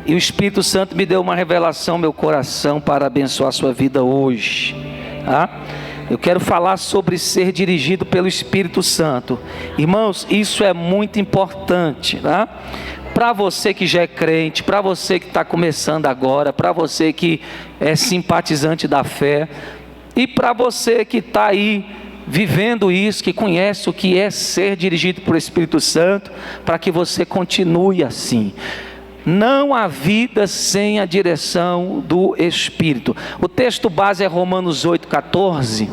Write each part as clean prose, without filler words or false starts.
E o Espírito Santo me deu uma revelação no meu coração para abençoar a sua vida hoje, tá? Eu quero falar sobre ser dirigido pelo Espírito Santo. Irmãos, isso é muito importante, tá? Para você que já é crente, para você que está começando agora, para você que é simpatizante da fé, e para você que está aí vivendo isso, que conhece o que é ser dirigido pelo Espírito Santo, para que você continue assim. Não há vida sem a direção do Espírito. O texto base é Romanos 8,14.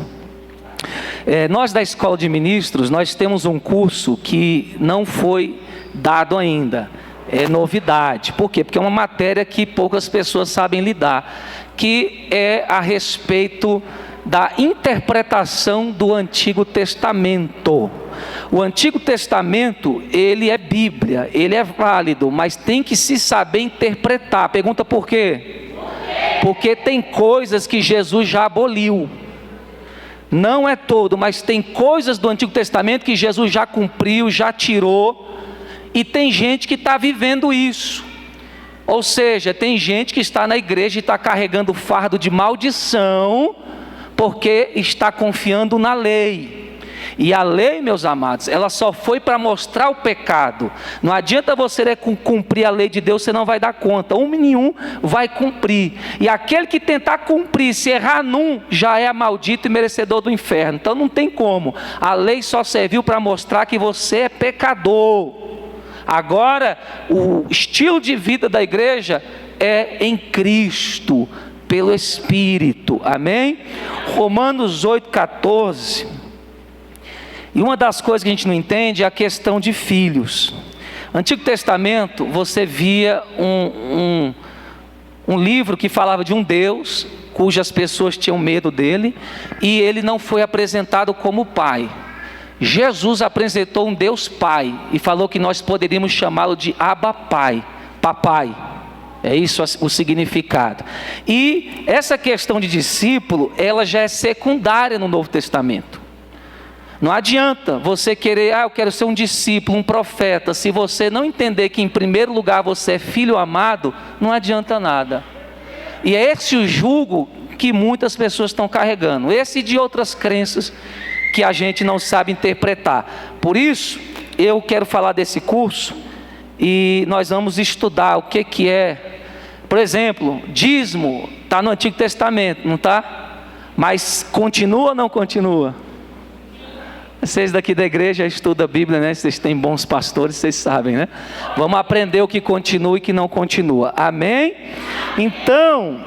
Nós da Escola de Ministros, nós temos um curso que não foi dado ainda. É novidade. Por quê? Porque é uma matéria que poucas pessoas sabem lidar, que é a respeito da interpretação do Antigo Testamento. O Antigo Testamento, ele é Bíblia, ele é válido, mas tem que se saber interpretar. Pergunta por quê? Porque tem coisas que Jesus já aboliu. Não é todo, mas tem coisas do Antigo Testamento que Jesus já cumpriu, já tirou, e tem gente que está vivendo isso. Ou seja, tem gente que está na igreja e está carregando o fardo de maldição, porque está confiando na lei. E a lei, meus amados, ela só foi para mostrar o pecado. Não adianta você cumprir a lei de Deus, você não vai dar conta. Nenhum vai cumprir. E aquele que tentar cumprir, se errar num, já é maldito e merecedor do inferno. Então não tem como. A lei só serviu para mostrar que você é pecador. Agora, o estilo de vida da igreja é em Cristo, pelo Espírito. Amém? Romanos 8,14. E uma das coisas que a gente não entende é a questão de filhos. No Antigo Testamento, você via um livro que falava de um Deus, cujas pessoas tinham medo dele, e ele não foi apresentado como pai. Jesus apresentou um Deus Pai, e falou que nós poderíamos chamá-lo de Abba Pai, Papai. É isso o significado. E essa questão de discípulo, ela já é secundária no Novo Testamento. Não adianta você querer, eu quero ser um discípulo, um profeta. Se você não entender que em primeiro lugar você é filho amado, não adianta nada. E é esse o jugo que muitas pessoas estão carregando. Esse e de outras crenças que a gente não sabe interpretar. Por isso, eu quero falar desse curso e nós vamos estudar o que é. Por exemplo, dízimo está no Antigo Testamento, não está? Mas continua ou não continua? Vocês daqui da igreja estudam a Bíblia, né? Vocês têm bons pastores, vocês sabem, né? Vamos aprender o que continua e o que não continua. Amém? Então,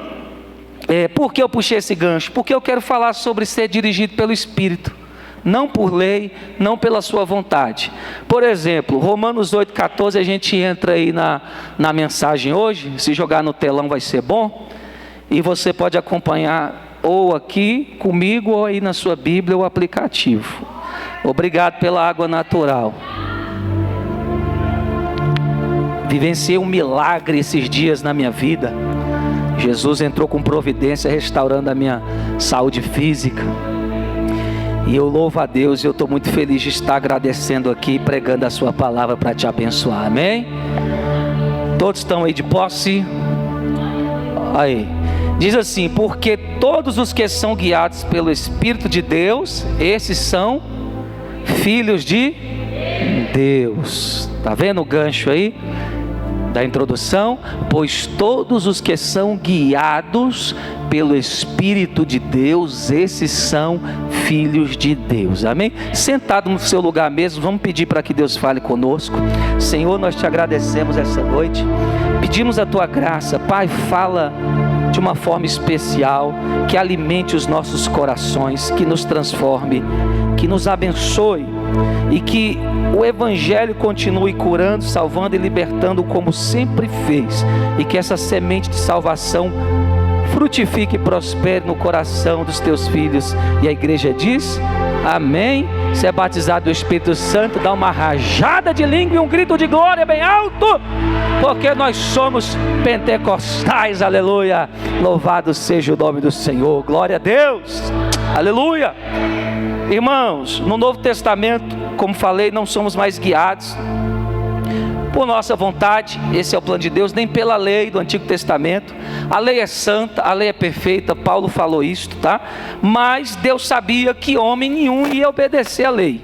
por que eu puxei esse gancho? Porque eu quero falar sobre ser dirigido pelo Espírito. Não por lei, não pela sua vontade. Por exemplo, Romanos 8,14, a gente entra aí na mensagem hoje. Se jogar no telão vai ser bom. E você pode acompanhar ou aqui comigo ou aí na sua Bíblia o aplicativo. Obrigado pela água natural. Vivenciei um milagre esses dias na minha vida. Jesus entrou com providência, restaurando a minha saúde física. E eu louvo a Deus e eu estou muito feliz de estar agradecendo aqui, pregando a sua palavra para te abençoar. Amém? Todos estão aí de posse? Aí. Diz assim: porque todos os que são guiados pelo Espírito de Deus, esses são filhos de Deus. Está vendo o gancho aí da introdução? Pois todos os que são guiados pelo Espírito de Deus, esses são filhos de Deus. Amém? Sentado no seu lugar mesmo, vamos pedir para que Deus fale conosco. Senhor, nós te agradecemos essa noite, pedimos a tua graça. Pai, fala de uma forma especial, que alimente os nossos corações, que nos transforme, que nos abençoe, e que o Evangelho continue curando, salvando e libertando como sempre fez, e que essa semente de salvação frutifique e prospere no coração dos teus filhos. E a igreja diz: amém. Se é batizado do Espírito Santo, dá uma rajada de língua e um grito de glória bem alto, porque nós somos pentecostais. Aleluia. Louvado seja o nome do Senhor. Glória a Deus. Aleluia. Irmãos, no Novo Testamento, como falei, não somos mais guiados por nossa vontade, esse é o plano de Deus, nem pela lei do Antigo Testamento. A lei é santa, a lei é perfeita, Paulo falou isso, tá? Mas Deus sabia que homem nenhum ia obedecer à lei.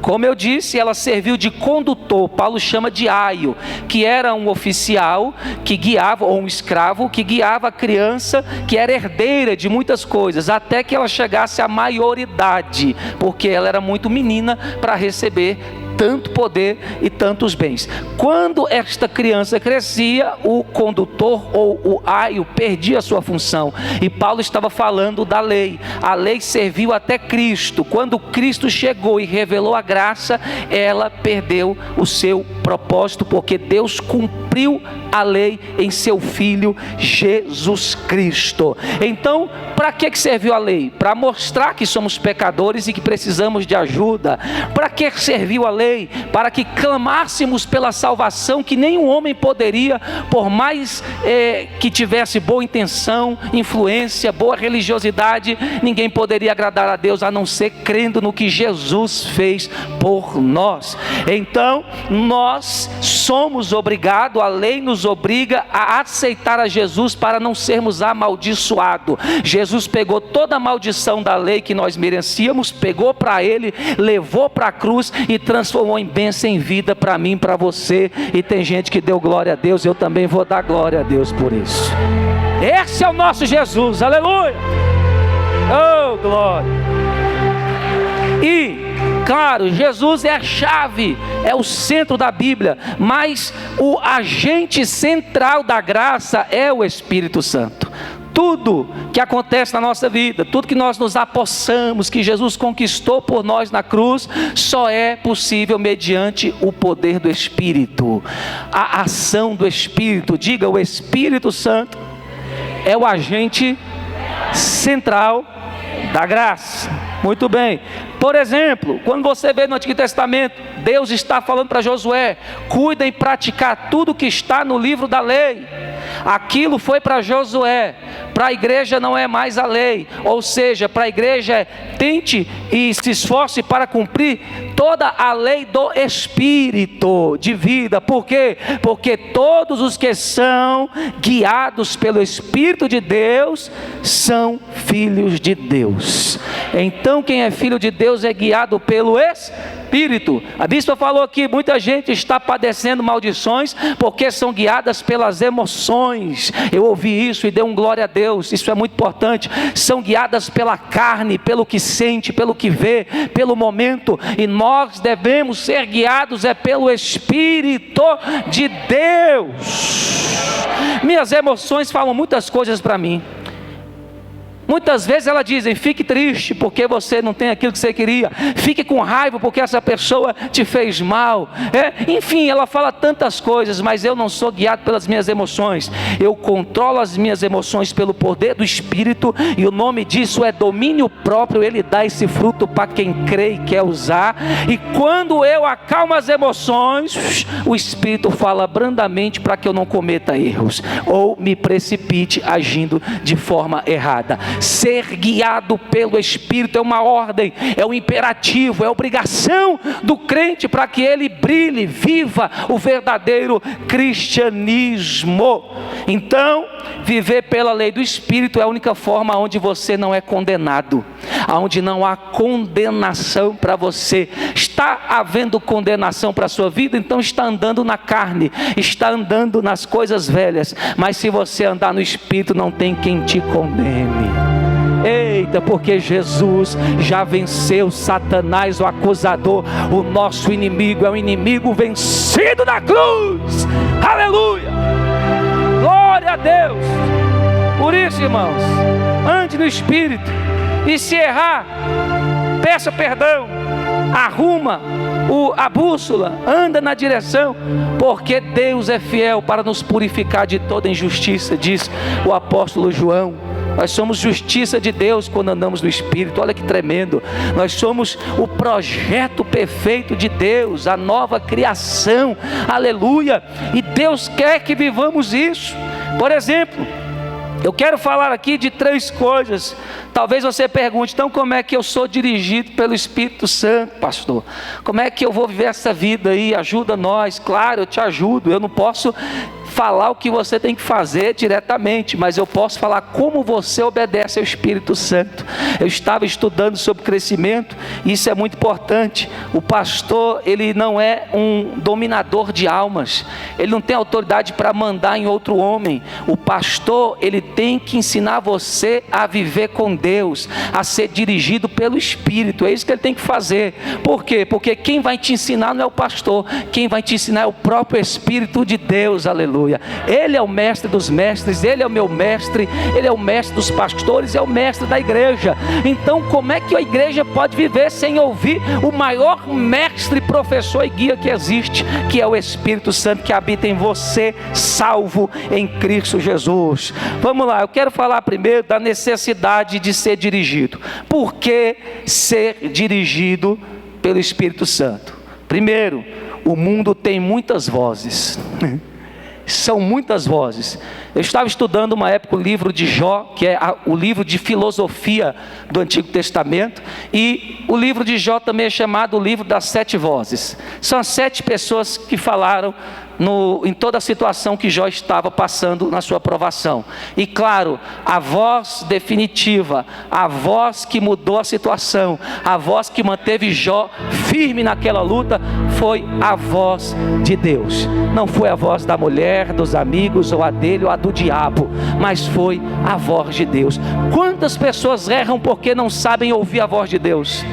Como eu disse, ela serviu de condutor. Paulo chama de aio, que era um oficial que guiava, ou um escravo que guiava a criança, que era herdeira de muitas coisas, até que ela chegasse à maioridade, porque ela era muito menina para receber tanto poder e tantos bens. Quando esta criança crescia, o condutor ou o aio perdia a sua função. E Paulo estava falando da lei. A lei serviu até Cristo. Quando Cristo chegou e revelou a graça, ela perdeu o seu propósito, porque Deus cumpriu a lei em seu Filho Jesus Cristo. Então, para que serviu a lei? Para mostrar que somos pecadores e que precisamos de ajuda. Para que serviu a lei? Para que clamássemos pela salvação que nenhum homem poderia, por mais que tivesse boa intenção, influência, boa religiosidade, ninguém poderia agradar a Deus a não ser crendo no que Jesus fez por nós. Então, nós somos obrigados, a lei nos obriga a aceitar a Jesus para não sermos amaldiçoados. Jesus pegou toda a maldição da lei que nós merecíamos, pegou para Ele, levou para a cruz e transformou em bênção em vida para mim, para você. E tem gente que deu glória a Deus, eu também vou dar glória a Deus por isso. Esse é o nosso Jesus, aleluia! Oh, glória! E claro, Jesus é a chave, é o centro da Bíblia, mas o agente central da graça é o Espírito Santo. Tudo que acontece na nossa vida, tudo que nós nos apossamos, que Jesus conquistou por nós na cruz, só é possível mediante o poder do Espírito, a ação do Espírito. Diga, o Espírito Santo é o agente central da graça. Muito bem. Por exemplo, quando você vê no Antigo Testamento, Deus está falando para Josué: cuida em praticar tudo que está no livro da lei. Aquilo foi para Josué. Para a igreja não é mais a lei, ou seja, para a igreja é tente e se esforce para cumprir toda a lei do Espírito de vida. Por quê? Porque todos os que são guiados pelo Espírito de Deus são filhos de Deus. Então quem é filho de Deus é guiado pelo Espírito. A bispa falou que muita gente está padecendo maldições porque são guiadas pelas emoções. Eu ouvi isso e dei um glória a Deus. Isso é muito importante. São guiadas pela carne, pelo que sente, pelo que vê, pelo momento. E nós devemos ser guiados pelo Espírito de Deus. Minhas emoções falam muitas coisas para mim. Muitas vezes elas dizem: fique triste porque você não tem aquilo que você queria, fique com raiva porque essa pessoa te fez mal, enfim, ela fala tantas coisas. Mas eu não sou guiado pelas minhas emoções, eu controlo as minhas emoções pelo poder do Espírito, e o nome disso é domínio próprio. Ele dá esse fruto para quem crê e quer usar. E quando eu acalmo as emoções, o Espírito fala brandamente para que eu não cometa erros ou me precipite agindo de forma errada. Ser guiado pelo Espírito é uma ordem, é um imperativo, é obrigação do crente para que ele brilhe, viva o verdadeiro cristianismo. Então, viver pela lei do Espírito é a única forma onde você não é condenado, onde não há condenação para você. Está havendo condenação para a sua vida, então está andando na carne, está andando nas coisas velhas. Mas se você andar no Espírito, não tem quem te condene. Eita, porque Jesus já venceu Satanás, o acusador. O nosso inimigo é um inimigo vencido na cruz. Aleluia, glória a Deus. Por isso, irmãos, ande no Espírito. E se errar, peça perdão, arruma a bússola, anda na direção, porque Deus é fiel para nos purificar de toda injustiça, diz o apóstolo João. Nós somos justiça de Deus quando andamos no Espírito. Olha que tremendo. Nós somos o projeto perfeito de Deus, a nova criação. Aleluia. E Deus quer que vivamos isso. Por exemplo, Eu quero falar aqui de 3 coisas. Talvez você pergunte, então como é que eu sou dirigido pelo Espírito Santo, pastor? Como é que eu vou viver essa vida aí? Ajuda nós. Claro, eu te ajudo. Eu não posso falar o que você tem que fazer diretamente, mas eu posso falar como você obedece ao Espírito Santo. Eu estava estudando sobre crescimento, e isso é muito importante. O pastor, ele não é um dominador de almas, ele não tem autoridade para mandar em outro homem. O pastor, ele tem que ensinar você a viver com Deus, a ser dirigido pelo Espírito. É isso que ele tem que fazer. Por quê? Porque quem vai te ensinar não é o pastor, quem vai te ensinar é o próprio Espírito de Deus. Aleluia. Ele é o mestre dos mestres, ele é o meu mestre, ele é o mestre dos pastores, é o mestre da igreja. Então como é que a igreja pode viver sem ouvir o maior mestre, professor e guia que existe, que é o Espírito Santo que habita em você, salvo em Cristo Jesus? Vamos lá, eu quero falar primeiro da necessidade de ser dirigido. Por que ser dirigido pelo Espírito Santo? Primeiro, o mundo tem muitas vozes. São muitas vozes. Eu estava estudando uma época o livro de Jó, que é o livro de filosofia do Antigo Testamento, e o livro de Jó também é chamado o livro das 7 vozes. São as 7 pessoas que falaram em toda a situação que Jó estava passando na sua provação. E claro, a voz definitiva, a voz que mudou a situação, a voz que manteve Jó firme naquela luta, foi a voz de Deus. Não foi a voz da mulher, dos amigos, ou a dele, ou a do diabo, mas foi a voz de Deus. Quantas pessoas erram porque não sabem ouvir a voz de Deus?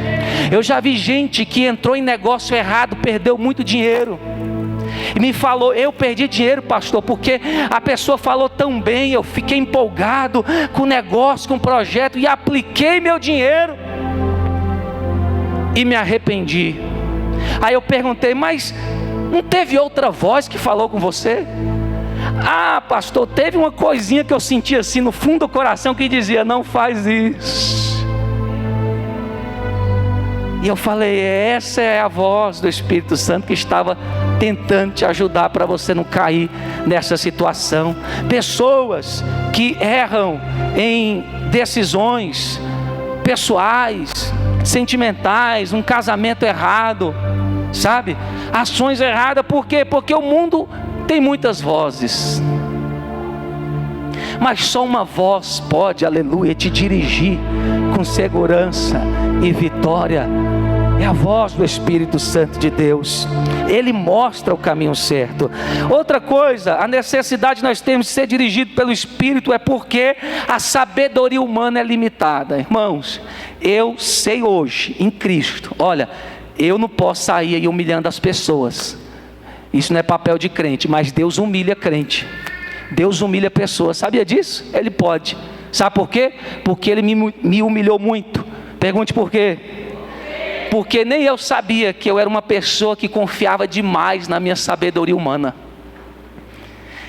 Eu já vi gente que entrou em negócio errado, perdeu muito dinheiro, e me falou: eu perdi dinheiro, pastor, porque a pessoa falou tão bem, eu fiquei empolgado com o negócio, com o projeto, e apliquei meu dinheiro e me arrependi. Aí eu perguntei: mas não teve outra voz que falou com você? Ah, pastor, teve uma coisinha que eu senti assim no fundo do coração que dizia: não faz isso. E eu falei: essa é a voz do Espírito Santo que estava tentando te ajudar para você não cair nessa situação. Pessoas que erram em decisões pessoais, sentimentais, um casamento errado, sabe? Ações erradas. Por quê? Porque o mundo tem muitas vozes, mas só uma voz pode, aleluia, te dirigir com segurança e vitória. É a voz do Espírito Santo de Deus. Ele mostra o caminho certo. Outra coisa, a necessidade nós temos de ser dirigido pelo Espírito é porque a sabedoria humana é limitada. Irmãos, eu sei hoje em Cristo, olha, eu não posso sair aí humilhando as pessoas. Isso não é papel de crente, mas Deus humilha crente. Deus humilha pessoas. Sabia disso? Ele pode. Sabe por quê? Porque Ele me humilhou muito. Pergunte por quê? Porque nem eu sabia que eu era uma pessoa que confiava demais na minha sabedoria humana.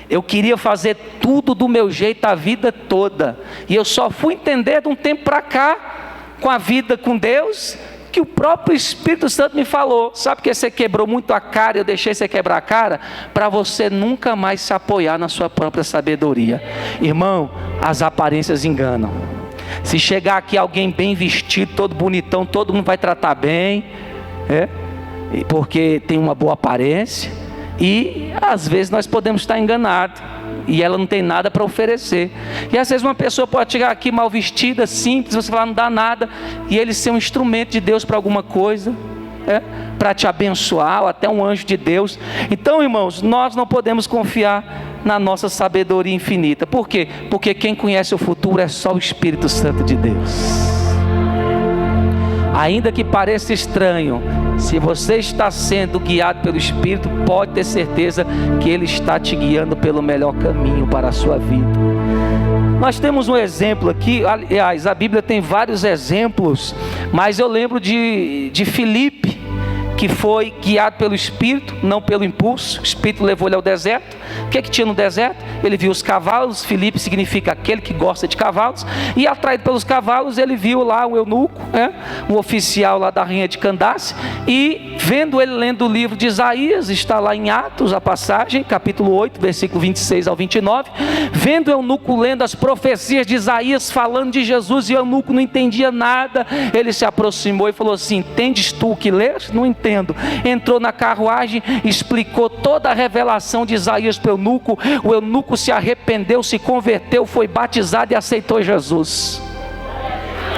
Eu queria fazer tudo do meu jeito a vida toda, e eu só fui entender de um tempo para cá, com a vida com Deus, que o próprio Espírito Santo me falou: sabe porque você quebrou muito a cara, eu deixei você quebrar a cara? Para você nunca mais se apoiar na sua própria sabedoria. Irmão, as aparências enganam. Se chegar aqui alguém bem vestido, todo bonitão, todo mundo vai tratar bem, porque tem uma boa aparência, e às vezes nós podemos estar enganados, e ela não tem nada para oferecer. E às vezes uma pessoa pode chegar aqui mal vestida, simples, você falar: não dá nada, e ele ser um instrumento de Deus para alguma coisa, para te abençoar, ou até um anjo de Deus. Então, irmãos, nós não podemos confiar na nossa sabedoria infinita. Por quê? Porque quem conhece o futuro é só o Espírito Santo de Deus. Ainda que pareça estranho, se você está sendo guiado pelo Espírito, pode ter certeza que Ele está te guiando pelo melhor caminho para a sua vida. Nós temos um exemplo aqui, aliás, a Bíblia tem vários exemplos, mas eu lembro de Filipe, que foi guiado pelo Espírito, não pelo impulso. O Espírito levou ele ao deserto. O que tinha no deserto? Ele viu os cavalos. Filipe significa aquele que gosta de cavalos. E atraído pelos cavalos, ele viu lá um eunuco, um oficial lá da rainha de Candace. E vendo ele lendo o livro de Isaías, está lá em Atos, a passagem, capítulo 8, versículo 26 ao 29. Vendo o eunuco lendo as profecias de Isaías, falando de Jesus, e o eunuco não entendia nada, ele se aproximou e falou assim: entendes tu o que lês? Não entendo. Entrou na carruagem, explicou toda a revelação de Isaías para o eunuco. O eunuco se arrependeu, se converteu, foi batizado e aceitou Jesus.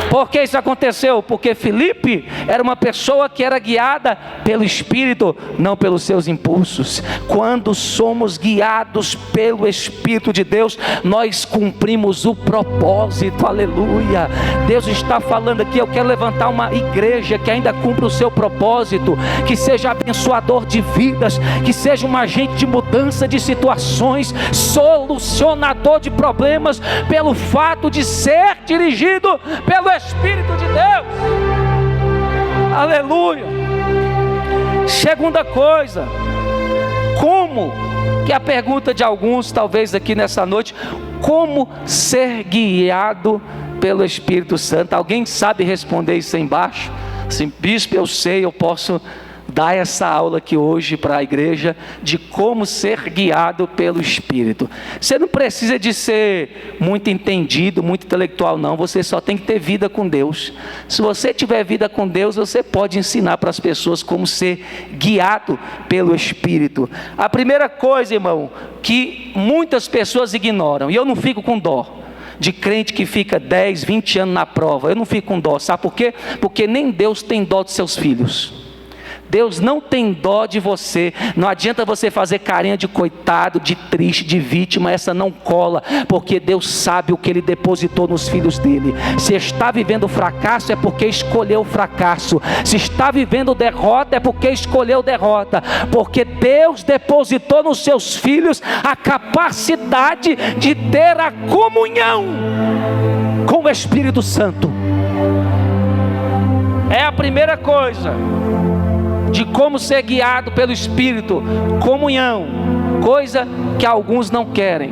Por que isso aconteceu? Porque Filipe era uma pessoa que era guiada pelo Espírito, não pelos seus impulsos. Quando somos guiados pelo Espírito de Deus, nós cumprimos o propósito. Aleluia! Deus está falando aqui: eu quero levantar uma igreja que ainda cumpra o seu propósito, que seja abençoador de vidas, que seja um agente de mudança de situações, solucionador de problemas, pelo fato de ser dirigido pelo Espírito de Deus. Aleluia. Segunda coisa, como, que é a pergunta de alguns talvez aqui nessa noite: como ser guiado pelo Espírito Santo? Alguém sabe responder isso aí embaixo? Assim, bispo, eu sei, eu posso dar essa aula aqui hoje para a igreja de como ser guiado pelo Espírito. Você não precisa de ser muito entendido, muito intelectual não, você só tem que ter vida com Deus. Se você tiver vida com Deus, você pode ensinar para as pessoas como ser guiado pelo Espírito. A primeira coisa, irmão, que muitas pessoas ignoram, e eu não fico com dó de crente que fica 10, 20 anos na prova, eu não fico com dó, sabe por quê? Porque nem Deus tem dó dos seus filhos. Deus não tem dó de você. Não adianta você fazer carinha de coitado, de triste, de vítima. Essa não cola, porque Deus sabe o que Ele depositou nos filhos dele. Se está vivendo fracasso, é porque escolheu o fracasso. Se está vivendo derrota, é porque escolheu derrota. Porque Deus depositou nos seus filhos a capacidade de ter a comunhão com o Espírito Santo. É a primeira coisa de como ser guiado pelo Espírito: comunhão, coisa que alguns não querem.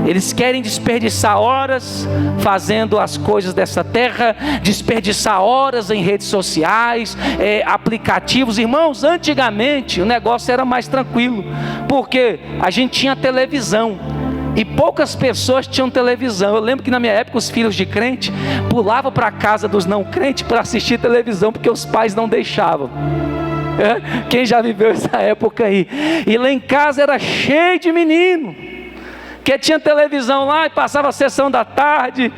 Eles querem desperdiçar horas fazendo as coisas dessa terra, desperdiçar horas em redes sociais, aplicativos. Irmãos, antigamente o negócio era mais tranquilo, porque a gente tinha televisão, e poucas pessoas tinham televisão. Eu lembro que na minha época os filhos de crente pulavam para a casa dos não crentes para assistir televisão, porque os pais não deixavam. Quem já viveu essa época aí? E lá em casa era cheio de menino, que tinha televisão lá e passava a sessão da tarde,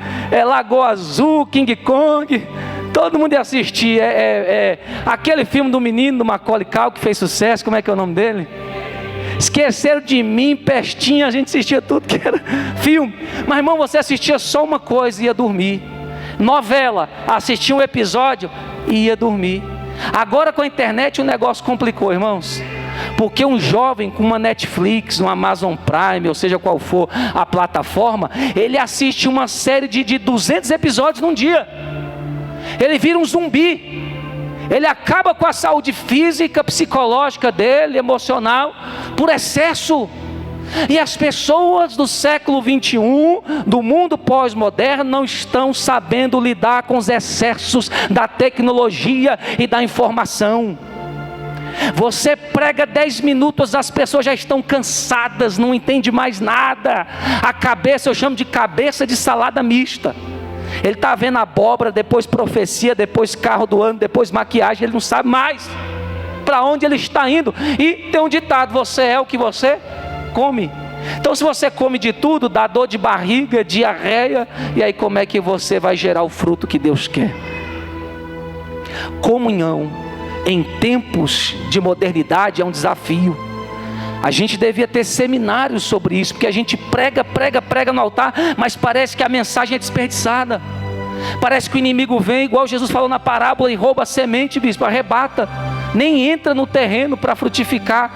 Lagoa Azul, King Kong, todo mundo ia assistir. Aquele filme do menino, do Macaulay Culkin, que fez sucesso, como é que é o nome dele? Esqueceram de Mim, Pestinha, a gente assistia tudo que era filme. Mas irmão, você assistia só uma coisa e ia dormir. Novela, assistia um episódio e ia dormir. Agora com a internet o negócio complicou, irmãos, porque um jovem com uma Netflix, um Amazon Prime, ou seja qual for a plataforma, ele assiste uma série de 200 episódios num dia. Ele vira um zumbi. Ele acaba com a saúde física, psicológica dele, emocional, por excesso. E as pessoas do século 21, do mundo pós-moderno, não estão sabendo lidar com os excessos da tecnologia e da informação. Você prega 10 minutos, as pessoas já estão cansadas, não entendem mais nada. A cabeça, eu chamo de cabeça de salada mista. Ele está vendo abóbora, depois profecia, depois carro do ano, depois maquiagem, ele não sabe mais para onde ele está indo. E tem um ditado: você é o que você come. Então se você come de tudo, dá dor de barriga, diarreia, e aí como é que você vai gerar o fruto que Deus quer? Comunhão em tempos de modernidade é um desafio. A gente devia ter seminários sobre isso, porque a gente prega no altar, mas parece que a mensagem é desperdiçada. Parece que o inimigo vem, igual Jesus falou na parábola, e rouba a semente, bispo, arrebata. Nem entra no terreno para frutificar,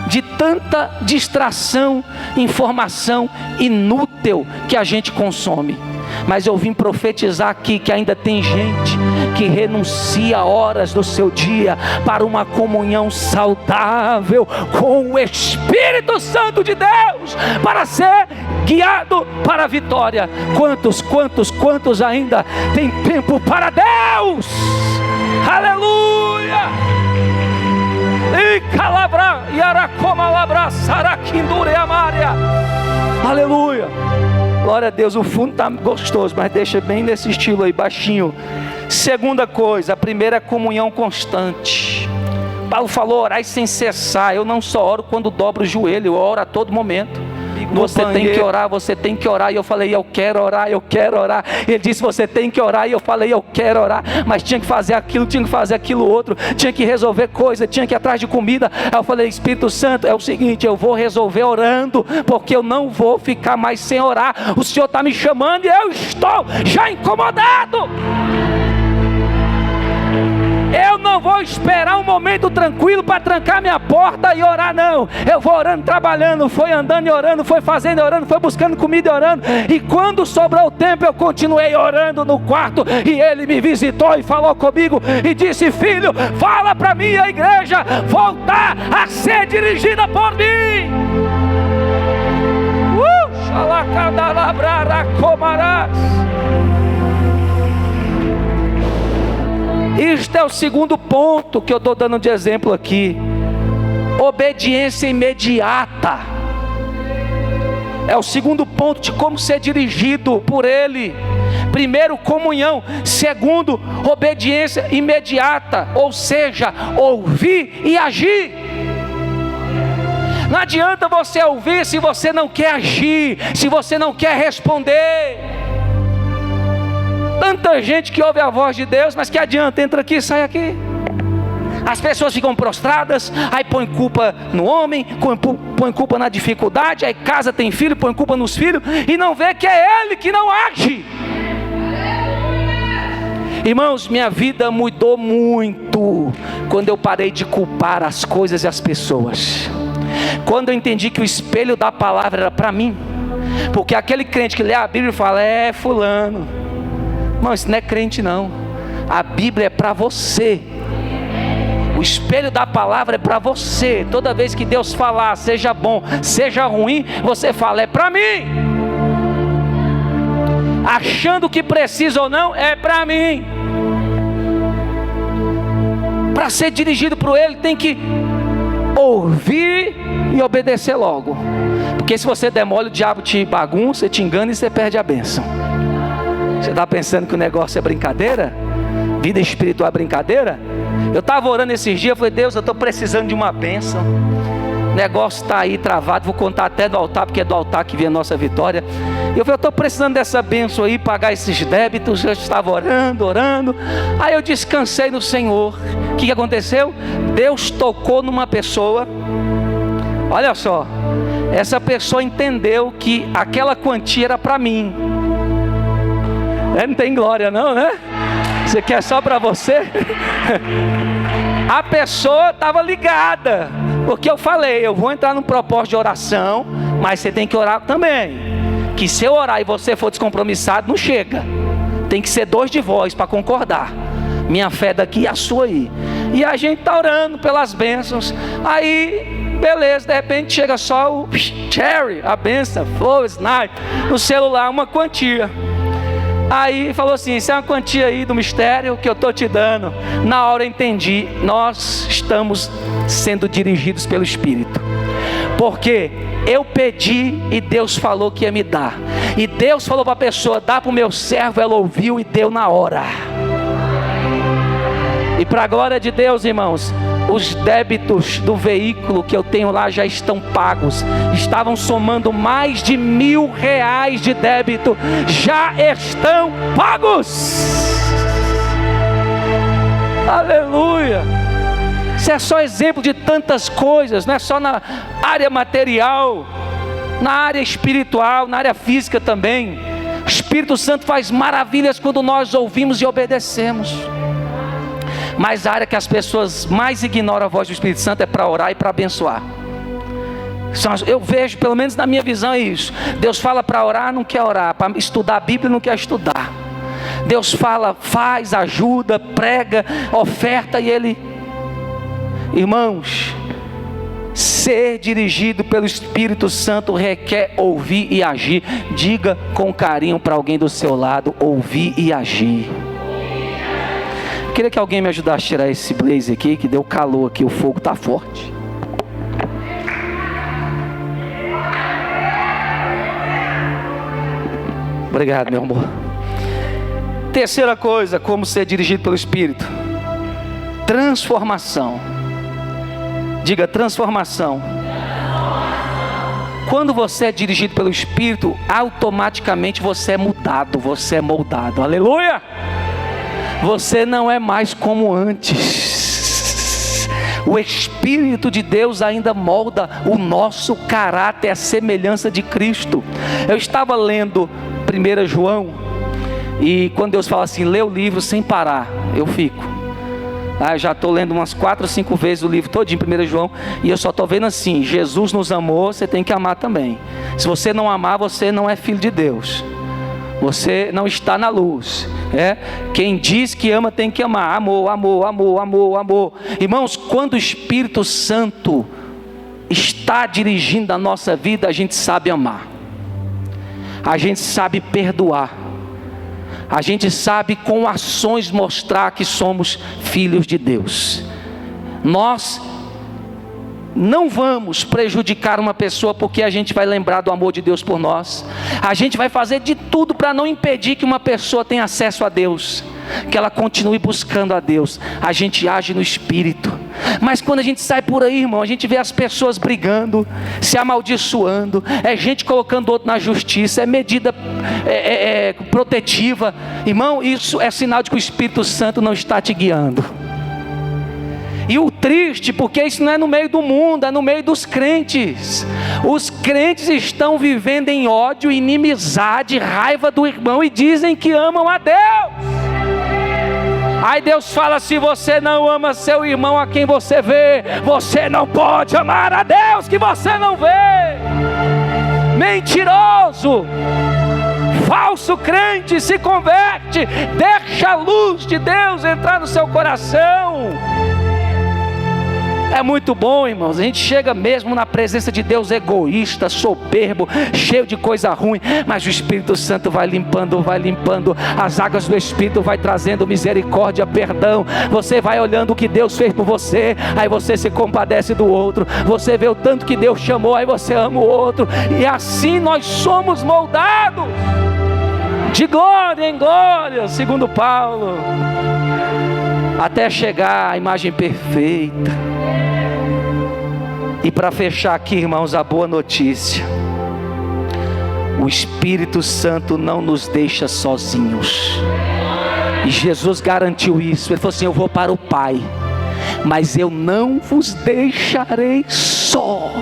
de tanta distração, informação inútil que a gente consome. Mas eu vim profetizar aqui que ainda tem gente que renuncia horas do seu dia para uma comunhão saudável com o Espírito Santo de Deus, para ser guiado para a vitória. Quantos ainda tem tempo para Deus? Aleluia! E calabra e aracoma labra saraquindure amária. Aleluia! Glória a Deus. O fundo está gostoso, mas deixa bem nesse estilo aí, baixinho. Segunda coisa, a primeira é comunhão constante. Paulo falou: orai sem cessar. Eu não só oro quando dobro o joelho, eu oro a todo momento. Você tem que orar, você tem que orar. E eu falei: eu quero orar, eu quero orar. Ele disse: você tem que orar. E eu falei: eu quero orar. Mas tinha que fazer aquilo, tinha que fazer aquilo outro, tinha que resolver coisa, tinha que ir atrás de comida. Aí eu falei: Espírito Santo, é o seguinte, eu vou resolver orando, porque eu não vou ficar mais sem orar. O Senhor está me chamando e eu estou já incomodado. Eu não vou esperar um momento tranquilo para trancar minha porta e orar, não. Eu vou orando, trabalhando, foi andando e orando, foi fazendo e orando, foi buscando comida e orando. E quando sobrou o tempo, eu continuei orando no quarto. E ele me visitou e falou comigo e disse: filho, fala para mim a igreja voltar a ser dirigida por mim. Isto é o segundo ponto que eu estou dando de exemplo aqui. Obediência imediata. É o segundo ponto de como ser dirigido por Ele. Primeiro, comunhão. Segundo, obediência imediata. Ou seja, ouvir e agir. Não adianta você ouvir se você não quer agir, se você não quer responder. Tanta gente que ouve a voz de Deus, mas que adianta? Entra aqui, sai aqui. As pessoas ficam prostradas, aí põe culpa no homem, põe culpa na dificuldade, aí casa, tem filho, põe culpa nos filhos, e não vê que é ele que não age. Irmãos, minha vida mudou muito quando eu parei de culpar as coisas e as pessoas. Quando eu entendi que o espelho da palavra era para mim. Porque aquele crente que lê a Bíblia e fala: é fulano. Irmão, isso não é crente não. A Bíblia é para você. O espelho da palavra é para você. Toda vez que Deus falar, seja bom, seja ruim, você fala: é para mim. Achando que precisa ou não, é para mim. Para ser dirigido por Ele, tem que ouvir e obedecer logo. Porque se você demole, o diabo te bagunça, te engana e você perde a bênção. Você está pensando que o negócio é brincadeira? Vida espiritual é brincadeira? Eu estava orando esses dias, eu falei: Deus, eu estou precisando de uma bênção. O negócio está aí travado, vou contar até do altar, porque é do altar que vem a nossa vitória. Eu falei: eu estou precisando dessa bênção aí, pagar esses débitos. Eu estava orando. Aí eu descansei no Senhor. O que aconteceu? Deus tocou numa pessoa. Olha só, essa pessoa entendeu que aquela quantia era para mim. Não tem glória não, né? Você quer só para você? A pessoa estava ligada, porque eu falei: eu vou entrar num propósito de oração, mas você tem que orar também. Que se eu orar e você for descompromissado, não chega. Tem que ser dois de voz para concordar. Minha fé daqui e a sua aí. E a gente está orando pelas bênçãos. Aí, beleza, de repente chega só o cherry, a bênção, flores, night, no celular, uma quantia. Aí falou assim: isso é uma quantia aí do mistério que eu estou te dando. Na hora eu entendi, nós estamos sendo dirigidos pelo Espírito. Porque eu pedi e Deus falou que ia me dar. E Deus falou para a pessoa: dá para o meu servo. Ela ouviu e deu na hora. E para a glória de Deus, irmãos, os débitos do veículo que eu tenho lá já estão pagos. Estavam somando mais de R$1.000 de débito. Já estão pagos. Aleluia. Isso é só exemplo de tantas coisas. Não é só na área material, na área espiritual, na área física também. O Espírito Santo faz maravilhas quando nós ouvimos e obedecemos. Mas a área que as pessoas mais ignoram a voz do Espírito Santo é para orar e para abençoar. Eu vejo, pelo menos na minha visão, é isso. Deus fala para orar, não quer orar. Para estudar a Bíblia, não quer estudar. Deus fala, faz, ajuda, prega, oferta, e Ele... Irmãos, ser dirigido pelo Espírito Santo requer ouvir e agir. Diga com carinho para alguém do seu lado: ouvir e agir. Queria que alguém me ajudasse a tirar esse blazer aqui, que deu calor aqui, o fogo está forte. Obrigado, meu amor. Terceira coisa, como ser dirigido pelo Espírito: transformação. Diga: transformação. Quando você é dirigido pelo Espírito, automaticamente você é mudado, você é moldado. Aleluia! Você não é mais como antes. O Espírito de Deus ainda molda o nosso caráter, a semelhança de Cristo. Eu estava lendo 1 João, e quando Deus fala assim, lê o livro sem parar, eu fico. Já estou lendo umas 4 ou 5 vezes o livro todinho, 1 João, e eu só estou vendo assim: Jesus nos amou, você tem que amar também. Se você não amar, você não é filho de Deus. Você não está na luz. Quem diz que ama tem que amar. Amor, amor, amor, amor, amor. Irmãos, quando o Espírito Santo está dirigindo a nossa vida, a gente sabe amar, a gente sabe perdoar, a gente sabe com ações mostrar que somos filhos de Deus. Nós não vamos prejudicar uma pessoa porque a gente vai lembrar do amor de Deus por nós. A gente vai fazer de tudo para não impedir que uma pessoa tenha acesso a Deus, que ela continue buscando a Deus. A gente age no Espírito. Mas quando a gente sai por aí, irmão, a gente vê as pessoas brigando, se amaldiçoando, é gente colocando outro na justiça, é medida protetiva. Irmão, isso é sinal de que o Espírito Santo não está te guiando. E o triste, porque isso não é no meio do mundo, é no meio dos crentes. Os crentes estão vivendo em ódio, inimizade, raiva do irmão, e dizem que amam a Deus. Aí Deus fala: se você não ama seu irmão a quem você vê, você não pode amar a Deus que você não vê. Mentiroso, falso crente, se converte, deixa a luz de Deus entrar no seu coração. É muito bom, irmãos, a gente chega mesmo na presença de Deus egoísta, soberbo, cheio de coisa ruim, mas o Espírito Santo vai limpando, as águas do Espírito vai trazendo misericórdia, perdão. Você vai olhando o que Deus fez por você, aí você se compadece do outro. Você vê o tanto que Deus chamou, aí você ama o outro, e assim nós somos moldados de glória em glória, segundo Paulo, até chegar à imagem perfeita. E para fechar aqui, irmãos, a boa notícia: o Espírito Santo não nos deixa sozinhos. E Jesus garantiu isso. Ele falou assim: eu vou para o Pai, mas eu não vos deixarei só.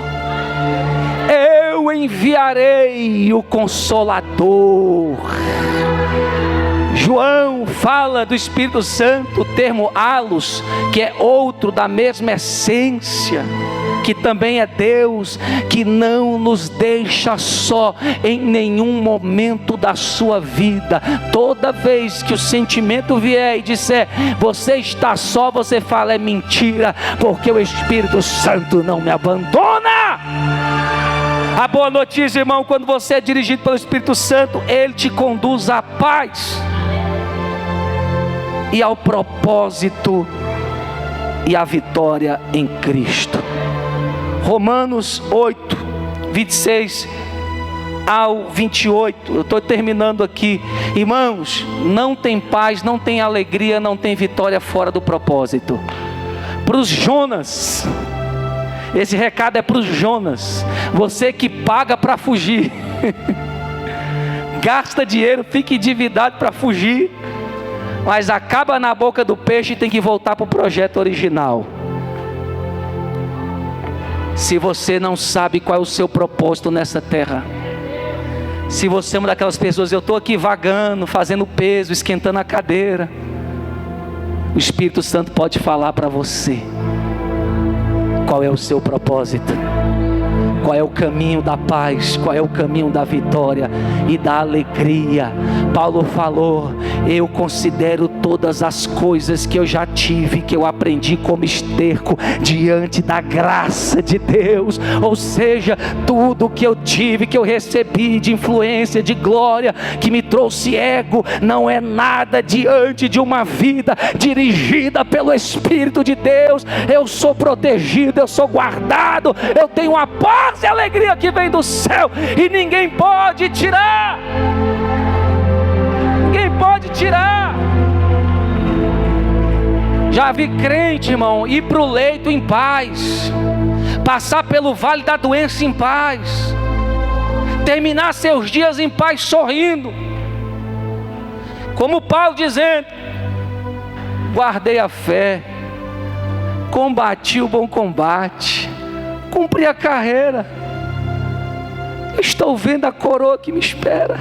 Eu enviarei o Consolador. João fala do Espírito Santo, o termo halos, que é outro da mesma essência, que também é Deus, que não nos deixa só em nenhum momento da sua vida. Toda vez que o sentimento vier e disser você está só, você fala: é mentira, porque o Espírito Santo não me abandona. A boa notícia, irmão, quando você é dirigido pelo Espírito Santo, Ele te conduz à paz e ao propósito e à vitória em Cristo. Romanos 8, 26 ao 28, eu estou terminando aqui. Irmãos, não tem paz, não tem alegria, não tem vitória fora do propósito. Para os Jonas, esse recado é para os Jonas. Você que paga para fugir, gasta dinheiro, fica endividado para fugir, mas acaba na boca do peixe e tem que voltar para o projeto original. Se você não sabe qual é o seu propósito nessa terra, se você é uma daquelas pessoas: eu estou aqui vagando, fazendo peso, esquentando a cadeira, o Espírito Santo pode falar para você qual é o seu propósito. qual é o caminho da paz, qual é o caminho da vitória e da alegria. Paulo falou: eu considero todas as coisas que eu já tive, que eu aprendi como esterco diante da graça de Deus. Ou seja, tudo que eu tive, que eu recebi de influência, de glória, que me trouxe ego, não é nada diante de uma vida dirigida pelo Espírito de Deus. Eu sou protegido, eu sou guardado, eu tenho a paz e a alegria que vem do céu, e ninguém pode tirar. Ninguém pode tirar. Já vi crente, irmão, ir para o leito em paz, passar pelo vale da doença em paz, terminar seus dias em paz, sorrindo, como Paulo dizendo: guardei a fé, combati o bom combate, cumpri a carreira, estou vendo a coroa que me espera,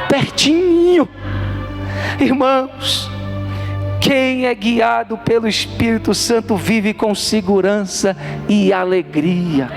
pertinho. Irmãos, quem é guiado pelo Espírito Santo vive com segurança e alegria.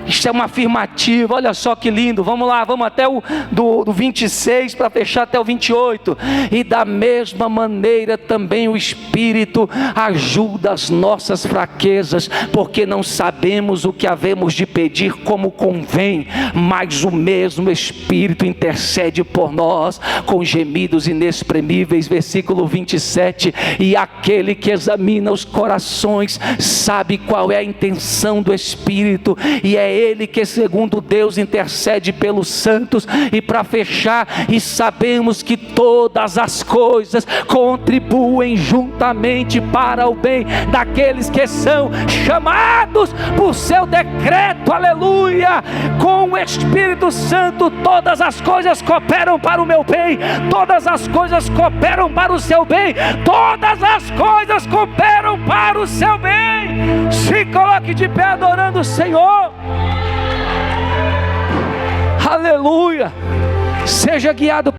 Isto é uma afirmativa, olha só que lindo. Vamos lá, vamos até do 26 para fechar até o 28. E da mesma maneira também o Espírito ajuda as nossas fraquezas, porque não sabemos o que havemos de pedir como convém, mas o mesmo Espírito intercede por nós com gemidos inexprimíveis. Versículo 27, e aquele que examina os corações sabe qual é a intenção do Espírito, e é Ele que segundo Deus intercede pelos santos. E para fechar, e sabemos que todas as coisas contribuem juntamente para o bem daqueles que são chamados por seu decreto, aleluia. Com o Espírito Santo todas as coisas cooperam para o meu bem, todas as coisas cooperam para o seu bem, todas as coisas cooperam para o seu bem. Se coloque de pé adorando o Senhor. Aleluia. Seja guiado